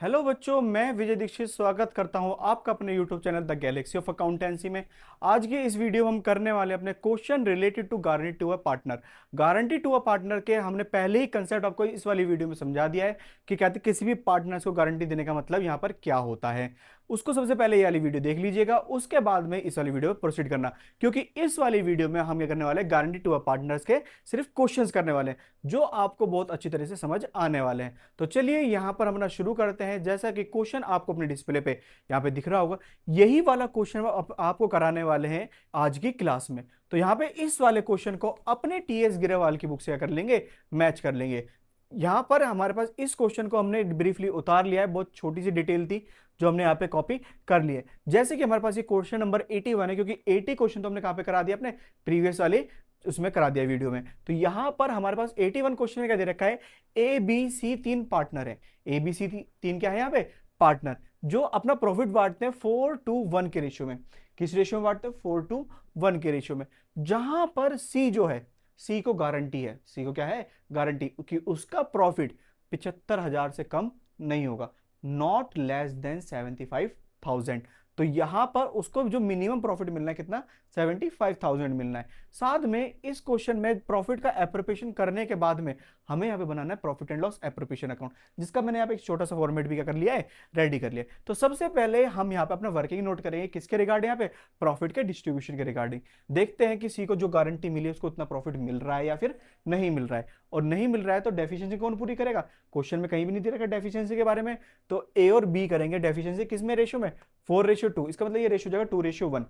Hello बच्चों, मैं विजय दीक्षित स्वागत करता हूं आपका अपने YouTube channel the Galaxy of accountancy में। आज के इस वीडियो में हम करने वाले अपने question related to guarantee to a partner. Guarantee to a partner के हमने पहले ही कंसेप्ट आपको इस वाली वीडियो में समझा दिया है कि कहते किसी भी पार्टनर को गारंटी देने का मतलब यहाँ पर क्या होता है। उसको सबसे पहले ये वाली वीडियो देख लीजिएगा, उसके बाद में इस वाली वीडियो में प्रोसीड करना, क्योंकि इस वाली वीडियो में हम ये करने वाले हैं गारंटी टू अ पार्टनर्स के सिर्फ क्वेश्चंस करने वाले हैं जो आपको बहुत अच्छी तरह से समझ आने वाले हैं। तो चलिए यहाँ पर हम अपना शुरू करते हैं। जैसा कि क्वेश्चन आपको अपने डिस्प्ले पे यहाँ पे दिख रहा होगा, यही वाला क्वेश्चन आपको कराने वाले हैं आज की क्लास में। तो यहाँ पे इस वाले क्वेश्चन को अपने टीएस गिरेवाल की बुक से कर लेंगे, मैच कर लेंगे। यहाँ पर हमारे पास इस क्वेश्चन को हमने ब्रीफली उतार लिया है, बहुत छोटी सी डिटेल थी जो हमने यहाँ पे कॉपी कर ली है। जैसे कि हमारे पास ये क्वेश्चन नंबर 81 है, क्योंकि 80 क्वेश्चन तो हमने कहाँ पे करा दिया, अपने प्रीवियस वाले उसमें करा दिया वीडियो में। तो यहां पर हमारे पास 81 क्वेश्चन में क्या दे रखा है, ए बी सी तीन पार्टनर है। ए बी सी तीन क्या है यहाँ पे, पार्टनर, जो अपना प्रॉफिट बांटते हैं 4:1 के रेशियो में। किस रेशियो में बांटते हैं, 4:1 के रेशियो में। जहां पर सी जो है, सी को गारंटी है, सी को क्या है, गारंटी कि उसका प्रॉफिट 75,000 से कम नहीं होगा, नॉट लेस देन 75,000। तो यहां पर उसको जो मिनिमम प्रॉफिट मिलना है कितना, 75,000 मिलना है। साथ में इस क्वेश्चन में प्रॉफिट का एप्रोप्रिएशन करने के बाद में हमें यहाँ पे बनाना है profit and loss appropriation account, जिसका मैंने यहाँ पे एक छोटा सा फॉर्मेट भी क्या कर लिया है, रेडी कर लिया है। तो सबसे पहले हम यहाँ पे अपना वर्किंग नोट करेंगे, किसके रिगार्डिंग, यहाँ पे प्रॉफिट के डिस्ट्रीब्यूशन के रिगार्डिंग। देखते हैं कि सी को जो गारंटी मिली है उसको उतना प्रॉफिट मिल रहा है या फिर नहीं मिल रहा है। और नहीं मिल रहा है तो डेफिशिएंसी कौन पूरी करेगा, क्वेश्चन में कहीं भी नहीं दे रखा डेफिशिएंसी के बारे में। तो ए और बी करेंगे डेफिशिएंसी किस में, रेशियो में 4:2। इसका मतलब ये रेशियो जाएगा 2:1।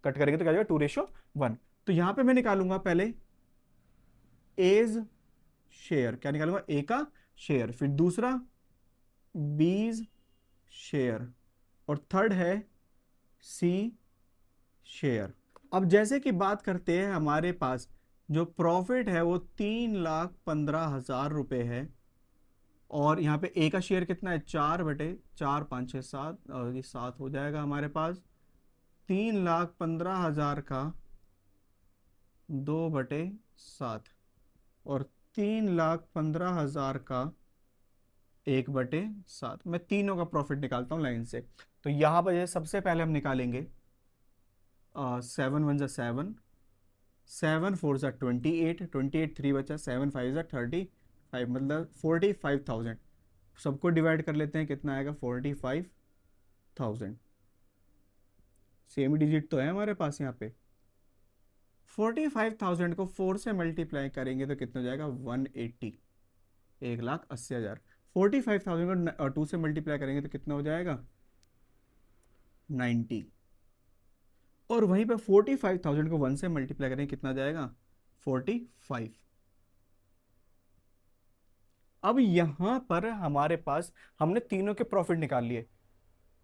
कट करेंगे तो क्या जाएगा 2:1। तो यहां पे मैं निकालूंगा पहले एज शेयर, क्या निकालूंगा, ए का शेयर, फिर दूसरा बीज शेयर, और थर्ड है सी शेयर। अब जैसे कि बात करते हैं, हमारे पास जो प्रॉफिट है वो 3,15,000 रुपए है। और यहाँ पे ए का शेयर कितना है, 4/4, 5, 6, 7, और ये 7 हो जाएगा हमारे पास। 3,15,000 का 2/7, और 3,15,000 का 1/7। मैं तीनों का प्रॉफिट निकालता हूँ लाइन से। तो यहाँ पर ये सबसे पहले हम निकालेंगे 7 1 7, 7 4 28, 28 3 बचा, 7 5 35, मतलब 45,000। सबको डिवाइड कर लेते हैं, कितना आएगा 45,000। सेम डिजिट तो है हमारे पास यहाँ पे। 45,000 को 4 से मल्टीप्लाई करेंगे तो कितना हो जाएगा, 180, 1,80,000। 45,000 को 2 से मल्टीप्लाई करेंगे तो कितना हो जाएगा, 90। और वहीं पे 45,000 को 1 से मल्टीप्लाई करेंगे कितना आ जाएगा, 45। अब यहां पर हमारे पास हमने तीनों के प्रॉफिट निकाल लिए।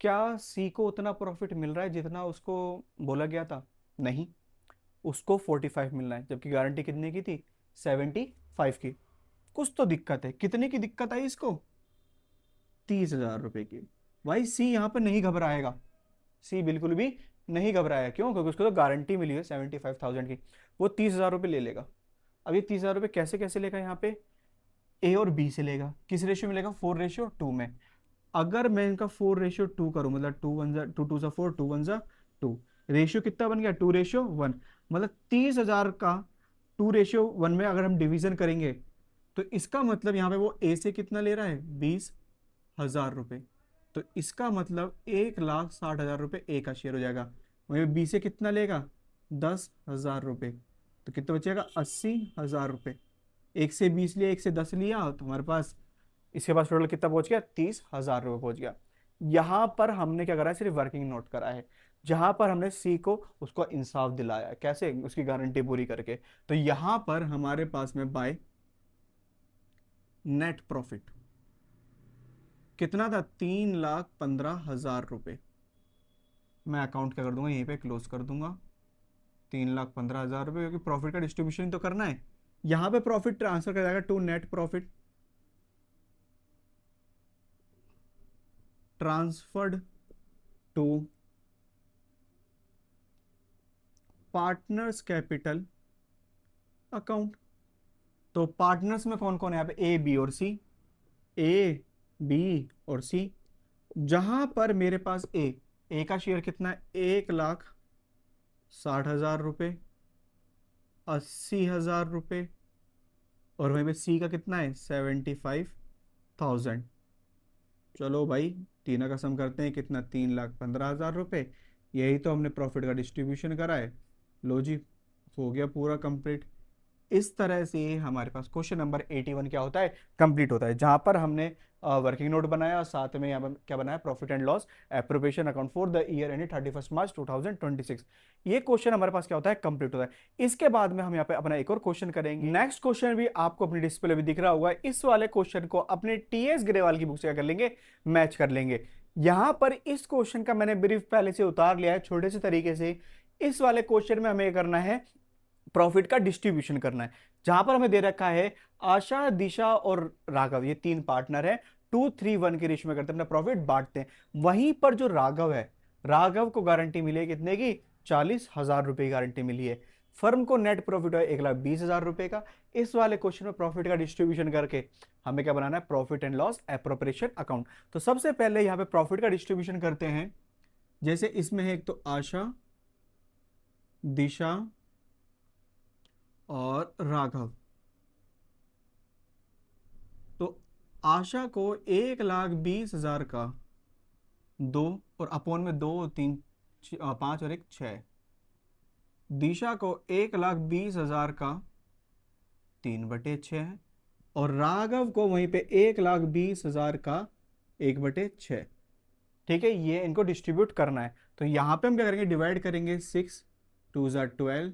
क्या सी को उतना प्रॉफिट मिल रहा है जितना उसको बोला गया था, नहीं, उसको 45 मिलना है, जबकि गारंटी कितने की थी, 75 की। कुछ तो दिक्कत है, कितने की दिक्कत आई इसको, 30,000 रुपए की। भाई सी यहाँ पर नहीं घबराएगा, सी बिल्कुल भी नहीं घबराया। क्यों, क्योंकि उसको तो गारंटी मिली है 75,000 की। वो 30,000 रुपये ले लेगा। अब ये 30,000 रुपये कैसे कैसे लेगा, यहाँ पे ए और बी से लेगा। किस रेशियो में लेगा, 4:2 में। अगर मैं इनका 4:2 करूं, मतलब 2 1 2 4, 2 1 2, रेशियो कितना बन गया, 2:1। मतलब 30,000 का 2:1 में अगर हम डिवीजन करेंगे तो इसका मतलब यहाँ पे वो ए से कितना ले रहा है, 20,000 रुपये। तो इसका मतलब 1,60,000 रुपये ए का शेयर हो जाएगा। वहीं बी से कितना लेगा, 10,000 रुपये। तो कितना बचेगा, 80,000 रुपये। 1 से 20 लिया, 1 से 10 लिया, तो हमारे पास इसके पास टोटल कितना पहुंच गया, 30,000 रुपये पहुंच गया। यहां पर हमने क्या करा है, सिर्फ वर्किंग नोट करा है, जहां पर हमने सी को उसको इंसाफ दिलाया है, कैसे, उसकी गारंटी पूरी करके। तो यहां पर हमारे पास में बाय नेट प्रॉफिट कितना था, 3,15,000 रुपये। मैं अकाउंट क्या कर दूंगा, यहीं पे क्लोज कर दूंगा। 3,15,000 रुपये, क्योंकि प्रॉफिट का डिस्ट्रीब्यूशन तो करना है। यहां पे प्रॉफिट ट्रांसफर कर जाएगा to net profit, transferred to partners capital account. तो पार्टनर्स में कौन कौन है यहाँ पे, ए बी और सी, ए बी और सी। जहां पर मेरे पास ए का शेयर कितना है, 1,60,000 रुपये, 80,000 रुपये, और वहीं पे सी का कितना है, 75,000। चलो भाई, तीनों का सम करते हैं, कितना, 3,15,000 रुपये। यही तो हमने प्रॉफिट का डिस्ट्रीब्यूशन करा है। लो जी, हो गया पूरा कंप्लीट। इस तरह से हमारे पास क्वेश्चन नंबर 81 क्या होता है, कंप्लीट होता है, जहां पर हमने वर्किंग नोट बनाया और साथ में यहाँ पर क्या बनाया, profit and loss appropriation account for the year ended 31 मार्च 2026। ये क्वेश्चन हमारे पास क्या होता है, कंप्लीट होता है। इसके बाद में हम यहाँ पे अपना एक और क्वेश्चन करेंगे। नेक्स्ट क्वेश्चन भी आपको अपनी डिस्प्ले भी दिख रहा होगा। इस वाले क्वेश्चन को अपने टीएस ग्रेवाल की बुक से क्या कर लेंगे, मैच कर लेंगे। यहां पर इस क्वेश्चन का मैंने ब्रीफ पहले से उतार लिया है छोटे से तरीके से। इस वाले क्वेश्चन में हमें करना है, प्रॉफिट का डिस्ट्रीब्यूशन करना है। जहां पर हमें दे रखा है आशा, दिशा और राघव, ये तीन पार्टनर है, 2-3-1 के रेशियो में करते हैं, अपना प्रॉफिट बांटते हैं। वहीं पर जो राघव है, राघव को गारंटी मिली है कितने की, 40,000 रुपए की गारंटी मिली है। फर्म को नेट प्रॉफिट है 1,20,000 रुपए का। इस वाले क्वेश्चन में प्रॉफिट का डिस्ट्रीब्यूशन करके हमें क्या बनाना है, profit and loss appropriation account. तो सबसे पहले यहां पे प्रॉफिट का डिस्ट्रीब्यूशन करते हैं। जैसे इसमें है एक तो आशा, दिशा और राघव। तो आशा को 1,20,000 का 2 और अपोन में 2 3 5 और 1 6। दिशा को 1,20,000 का 3/6 है। और राघव को वहीं पे 1,20,000 का 1/6। ठीक है, ये इनको डिस्ट्रीब्यूट करना है। तो यहां पे हम क्या करेंगे, डिवाइड करेंगे, 6 2 12,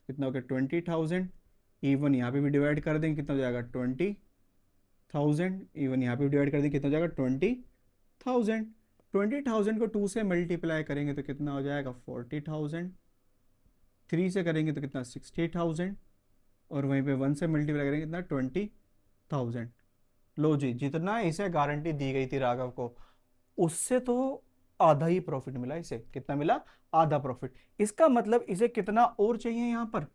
कितना हो गया, 20,000। इवन यहाँ पे भी डिवाइड कर देंगे, कितना हो जाएगा, 20,000। इवन यहाँ पे भी डिवाइड कर देंगे, कितना हो जाएगा, 20,000। 20,000 को 2 से मल्टीप्लाई करेंगे तो कितना हो जाएगा, 40,000। 3 से करेंगे तो कितना, 60,000। और वहीं पे 1 से मल्टीप्लाई करेंगे कितना, 20,000। लो जी, जितना इसे गारंटी दी गई थी राघव को, उससे तो आधा ही प्रॉफिट मिला इसे। कितना मिला, आधा प्रॉफिट। इसका मतलब इसे कितना और चाहिए, यहां पर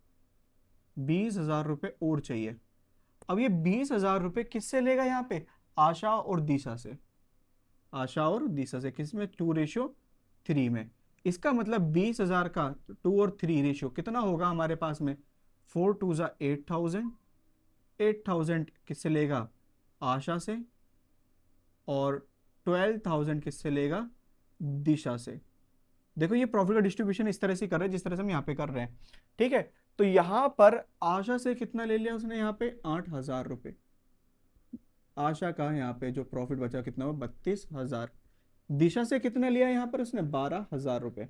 20,000 रुपये और चाहिए। अब ये 20,000 रुपये किससे लेगा, यहाँ पे आशा और दिशा से। आशा और दिशा से किस में, 2:3 में। इसका मतलब 20,000 का 2 और 3 रेशियो कितना होगा हमारे पास में, 4 2 8,000। 8,000 किससे लेगा, आशा से। और 12,000 किससे लेगा, दिशा से। देखो, ये प्रॉफिट का डिस्ट्रीब्यूशन इस तरह से कर रहे हैं जिस तरह से हम यहाँ पे कर रहे हैं। ठीक है, तो यहां पर आशा से कितना ले लिया उसने, यहाँ पे 8,000 रुपये। आशा का यहाँ पे जो प्रॉफिट बचा कितना हुआ, 32,000। दिशा से कितना लिया यहाँ पर उसने, 12,000 रुपये।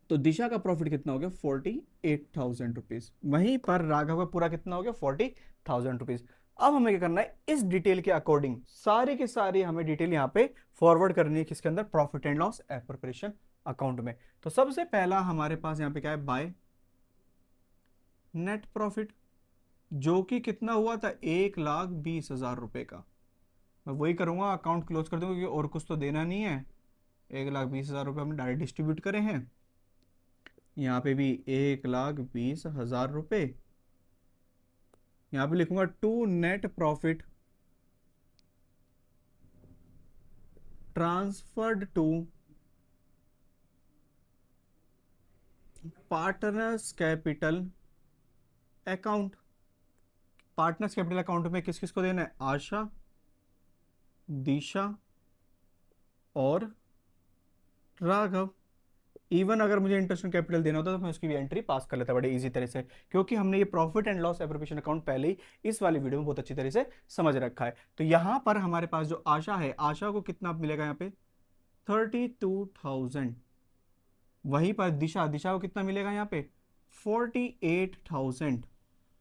तो दिशा का प्रॉफिट कितना हो गया, 48,000 रुपीज। वहीं पर राघव का पूरा कितना हो गया, 40,000 रुपीज। अब हमें क्या करना है, इस डिटेल के अकॉर्डिंग सारी की सारी हमें डिटेल यहाँ पे फॉरवर्ड करनी है, किसके अंदर, profit and loss appropriation account में। तो सबसे पहला हमारे पास यहाँ पे क्या है, बाय नेट प्रॉफिट, जो कि कितना हुआ था, 1,20,000 रुपए का। मैं वही करूंगा, अकाउंट क्लोज कर दूंगा, क्योंकि और कुछ तो देना नहीं है। 1,20,000 रुपये हमने डायरेक्ट डिस्ट्रीब्यूट करे हैं। यहाँ पे भी 1,20,000 रुपये। यहाँ पे लिखूंगा to net profit transferred to partners capital account. Partners capital account में किस किस को देना है, आशा, दिशा और राघव। इवन अगर मुझे इंटरेस्ट ऑन कैपिटल देना होता तो मैं उसकी भी एंट्री पास कर लेता बड़े इजी तरह से, क्योंकि हमने ये profit and loss appropriation account पहले ही इस वाली वीडियो में बहुत अच्छी तरह से समझ रखा है। तो यहां पर हमारे पास जो आशा है, आशा को कितना मिलेगा यहाँ पे, 32,000। वहीं पर दिशा, दिशा को कितना मिलेगा यहाँ पे, 48,000।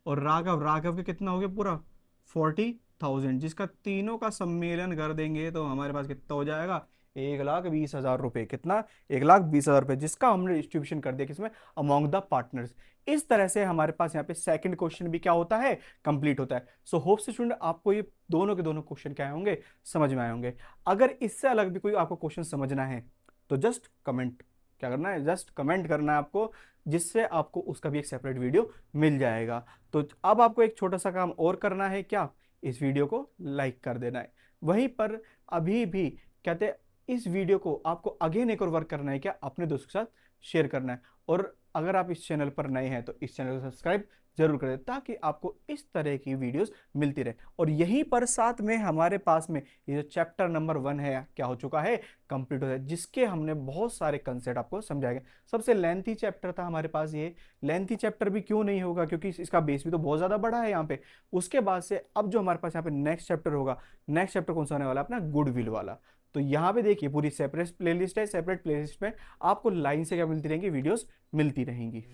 और राघव, राघव के कितना हो गया पूरा, 40,000। जिसका तीनों का सम्मेलन कर देंगे तो हमारे पास कितना हो जाएगा, 1,20,000 रुपये। कितना, 1,20,000 रुपये, जिसका हमने डिस्ट्रीब्यूशन कर दिया किसमें, अमॉन्ग द पार्टनर्स। इस तरह से हमारे पास यहाँ पे सेकंड क्वेश्चन भी क्या होता है, कंप्लीट होता है। सो होप से स्टूडेंट आपको ये दोनों के दोनों क्वेश्चन क्या होंगे, समझ में आए होंगे। अगर इससे अलग भी कोई आपको क्वेश्चन समझना है तो जस्ट कमेंट, क्या करना है, जस्ट कमेंट करना है आपको, जिससे आपको उसका भी एक सेपरेट वीडियो मिल जाएगा। तो अब आपको एक छोटा सा काम और करना है, क्या, इस वीडियो को लाइक कर देना है। वहीं पर अभी भी कहते हैं इस वीडियो को आपको अगेन एक और वर्क करना है, क्या अपने दोस्तों के साथ शेयर करना है। और अगर आप इस चैनल पर नए हैं तो इस चैनल को सब्सक्राइब जरूर कर दें ताकि आपको इस तरह की वीडियोस मिलती रहे। और यहीं पर साथ में हमारे पास में ये जो चैप्टर नंबर 1 है क्या हो चुका है, कंप्लीट हो गया, जिसके हमने बहुत सारे कंसेप्ट आपको समझाए गए। सबसे लेंथी चैप्टर था हमारे पास ये। लेंथी चैप्टर भी क्यों नहीं होगा, क्योंकि इसका बेस भी तो बहुत ज्यादा बड़ा है यहाँ पे। उसके बाद से अब जो हमारे पास यहाँ पे नेक्स्ट चैप्टर होगा, नेक्स्ट चैप्टर कौन सा होने वाला है, अपना गुडविल वाला। तो यहाँ पे देखिए पूरी सेपरेट प्लेलिस्ट है, सेपरेट प्लेलिस्ट में आपको लाइन से क्या मिलती रहेंगी, वीडियोस मिलती रहेंगी।